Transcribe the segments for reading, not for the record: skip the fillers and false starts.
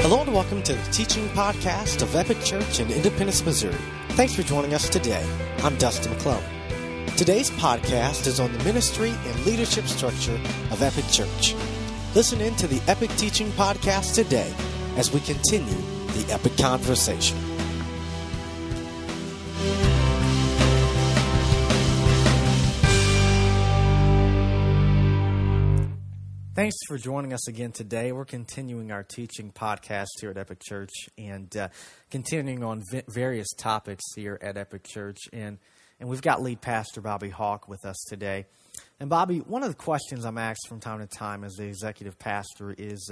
Hello and welcome to the teaching podcast of Epic Church in Independence, Missouri. Thanks for joining us today. I'm Dustin McClellan. Today's podcast is on the ministry and leadership structure of Epic Church. Listen in to the Epic Teaching Podcast today as we continue the Epic Conversation. Thanks for joining us again today. We're continuing our teaching podcast here at Epic Church and continuing on various topics here at Epic Church. And we've got lead pastor Bobby Hawk with us today. And Bobby, one of the questions I'm asked from time to time as the executive pastor is,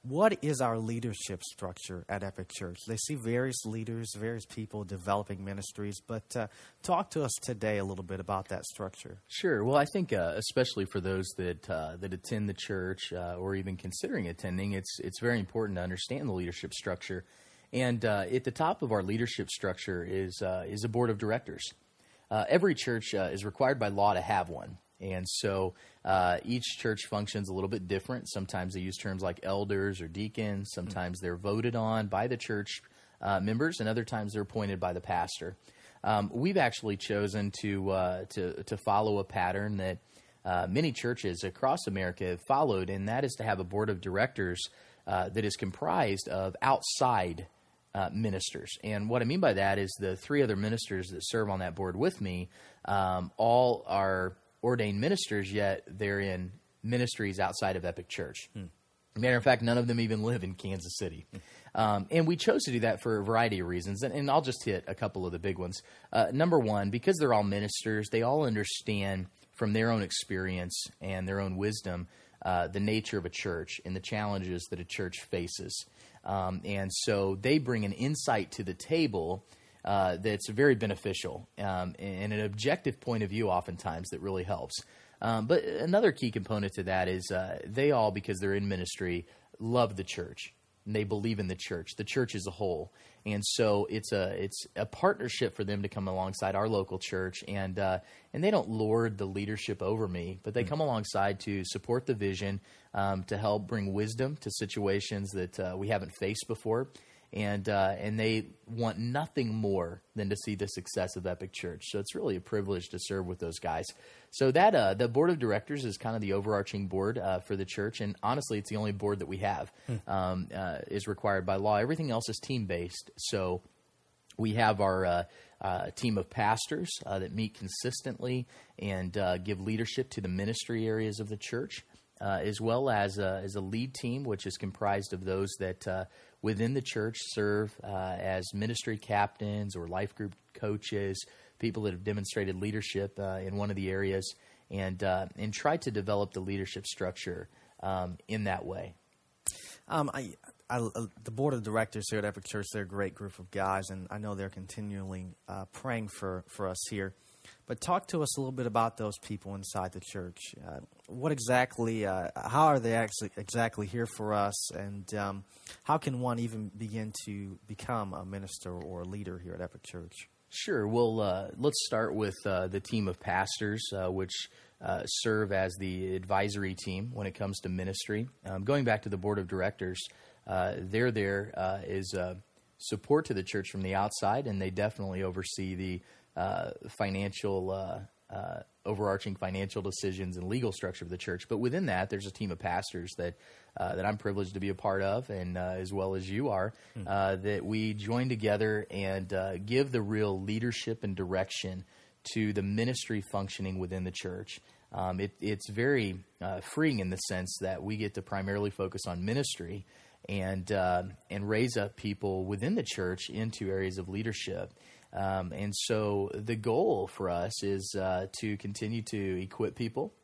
what is our leadership structure at Epic Church? They see various leaders, various people developing ministries, but talk to us today a little bit about that structure. Sure. Well, I think especially for those that attend the church or even considering attending, it's very important to understand the leadership structure. And at the top of our leadership structure is a board of directors. Every church is required by law to have one. And so each church functions a little bit different. Sometimes they use terms like elders or deacons. Sometimes they're voted on by the church members, and other times they're appointed by the pastor. We've actually chosen to follow a pattern that many churches across America have followed, and that is to have a board of directors that is comprised of outside ministers. And what I mean by that is the three other ministers that serve on that board with me all are ordained ministers, yet they're in ministries outside of Epic Church. Matter of fact, none of them even live in Kansas City. And we chose to do that for a variety of reasons, and I'll just hit a couple of the big ones. Number one, because they're all ministers, they all understand from their own experience and their own wisdom the nature of a church and the challenges that a church faces. And so they bring an insight to the table that's very beneficial and an objective point of view oftentimes that really helps. But another key component to that is they all, because they're in ministry, love the church. And they believe in the church as a whole. And so it's a partnership for them to come alongside our local church. And they don't lord the leadership over me, but they come alongside to support the vision, to help bring wisdom to situations that we haven't faced before. And they want nothing more than to see the success of Epic Church. So it's really a privilege to serve with those guys. So that the board of directors is kind of the overarching board for the church, and honestly, it's the only board that we have is required by law. Everything else is team-based. So we have our team of pastors that meet consistently and give leadership to the ministry areas of the church, as well as a lead team, which is comprised of those that within the church serve as ministry captains or life group coaches, people that have demonstrated leadership in one of the areas, and try to develop the leadership structure in that way. The board of directors here at Epic Church, they're a great group of guys, and I know they're continually praying for us here. But talk to us a little bit about those people inside the church. What exactly, how are they exactly here for us, and how can one even begin to become a minister or a leader here at Epic Church? Sure. Well, let's start with the team of pastors, which serve as the advisory team when it comes to ministry. Going back to the board of directors, they're there as support to the church from the outside, and they definitely oversee the overarching financial decisions and legal structure of the church. But within that, there's a team of pastors that I'm privileged to be a part of, and as well as you are, that we join together and give the real leadership and direction to the ministry functioning within the church. It's very freeing in the sense that we get to primarily focus on ministry and raise up people within the church into areas of leadership. And so the goal for us is to continue to equip people.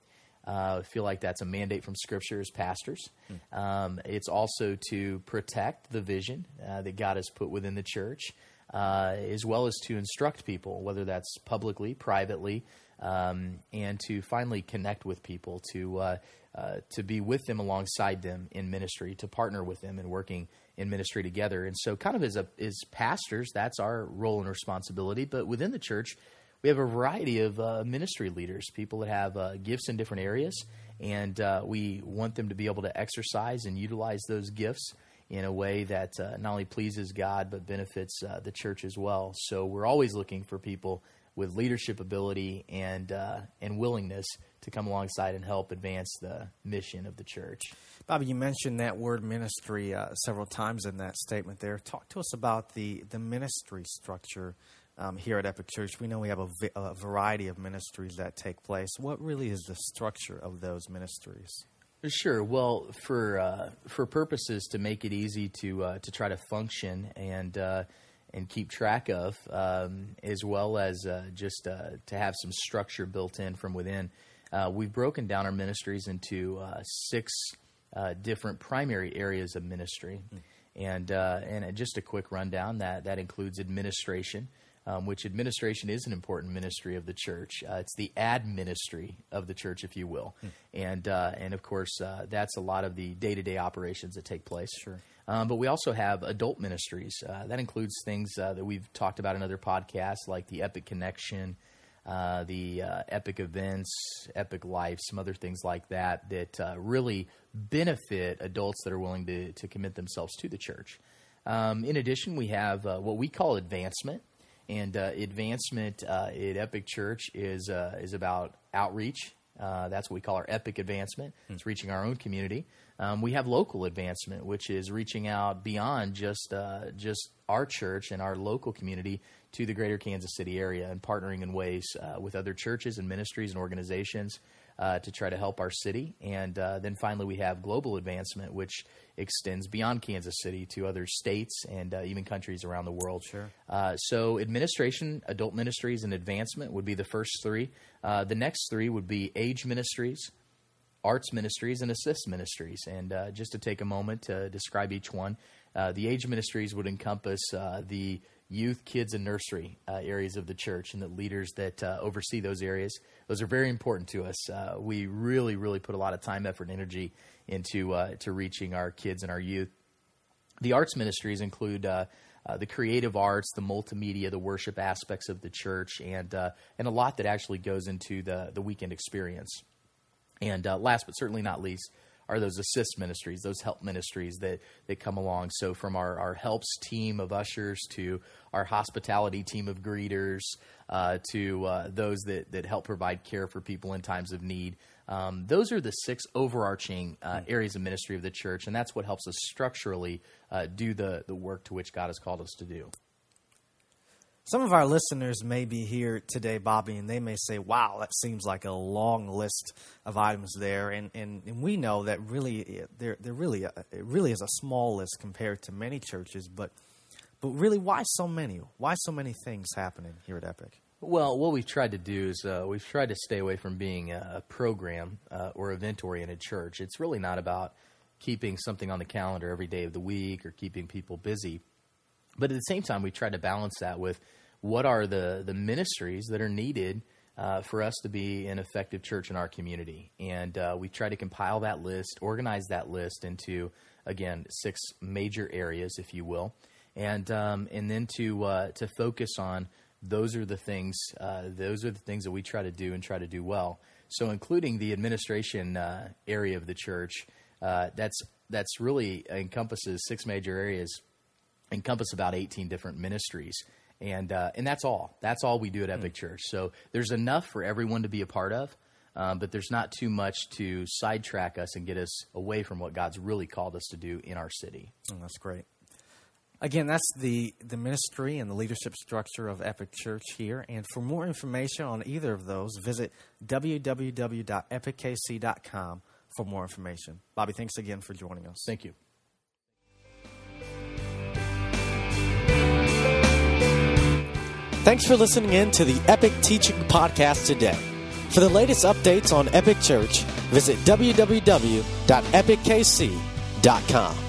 I feel like that's a mandate from Scripture as pastors. It's also to protect the vision that God has put within the church, as well as to instruct people, whether that's publicly, privately, and to finally connect with people, to be with them alongside them in ministry, to partner with them in working in ministry together. And so kind of as pastors, that's our role and responsibility. But within the church, we have a variety of ministry leaders, people that have gifts in different areas, and we want them to be able to exercise and utilize those gifts in a way that not only pleases God but benefits the church as well. So we're always looking for people with leadership ability and willingness to come alongside and help advance the mission of the church. Bobby, you mentioned that word ministry several times in that statement there. Talk to us about the ministry structure here at Epic Church. We know we have a variety of ministries that take place. What really is the structure of those ministries? Sure. Well, for purposes to make it easy to try to function and keep track of, as well as just to have some structure built in from within, we've broken down our ministries into 6 different primary areas of ministry. And just a quick rundown, that includes administration, which administration is an important ministry of the church. It's the ad ministry of the church, if you will. And of course, that's a lot of the day-to-day operations that take place. Sure. But we also have adult ministries. That includes things that we've talked about in other podcasts, like the Epic Connection, the Epic Events, Epic Life, some other things like that really benefit adults that are willing to commit themselves to the church. In addition, we have what we call advancement. And advancement at Epic Church is about outreach. That's what we call our Epic Advancement. It's reaching our own community. We have local advancement, which is reaching out beyond just our church and our local community to the greater Kansas City area and partnering in ways with other churches and ministries and organizations to try to help our city. And then finally, we have global advancement, which extends beyond Kansas City to other states and even countries around the world. Sure. So administration, adult ministries, and advancement would be the first 3. The next 3 would be age ministries, arts ministries, and assist ministries. And just to take a moment to describe each one, the age ministries would encompass the youth, kids, and nursery areas of the church, and the leaders that oversee those areas. Those are very important to us. We really, really put a lot of time, effort, and energy into to reaching our kids and our youth. The arts ministries include the creative arts, the multimedia, the worship aspects of the church, and a lot that actually goes into the weekend experience. And last but certainly not least are those assist ministries, those help ministries that come along. So from our helps team of ushers to our hospitality team of greeters to those that help provide care for people in times of need. Those are the 6 overarching areas of ministry of the church, and that's what helps us structurally do the work to which God has called us to do. Some of our listeners may be here today, Bobby, and they may say, wow, that seems like a long list of items there. And we know that really it really is a small list compared to many churches. But really, why so many? Why so many things happening here at Epic? Well, what we've tried to do is we've tried to stay away from being a program or event-oriented church. It's really not about keeping something on the calendar every day of the week or keeping people busy. But at the same time, we try to balance that with what are the ministries that are needed for us to be an effective church in our community. And we try to compile that list, organize that list into, again, 6 major areas, if you will, and then to focus on those are the things that we try to do and try to do well. So including the administration area of the church, that's really encompasses 6 major areas, encompass about 18 different ministries. And that's all. That's all we do at Epic Church. So there's enough for everyone to be a part of, but there's not too much to sidetrack us and get us away from what God's really called us to do in our city. Oh, that's great. Again, that's the ministry and the leadership structure of Epic Church here. And for more information on either of those, visit www.epickc.com for more information. Bobby, thanks again for joining us. Thank you. Thanks for listening in to the Epic Teaching Podcast today. For the latest updates on Epic Church, visit www.epickc.com.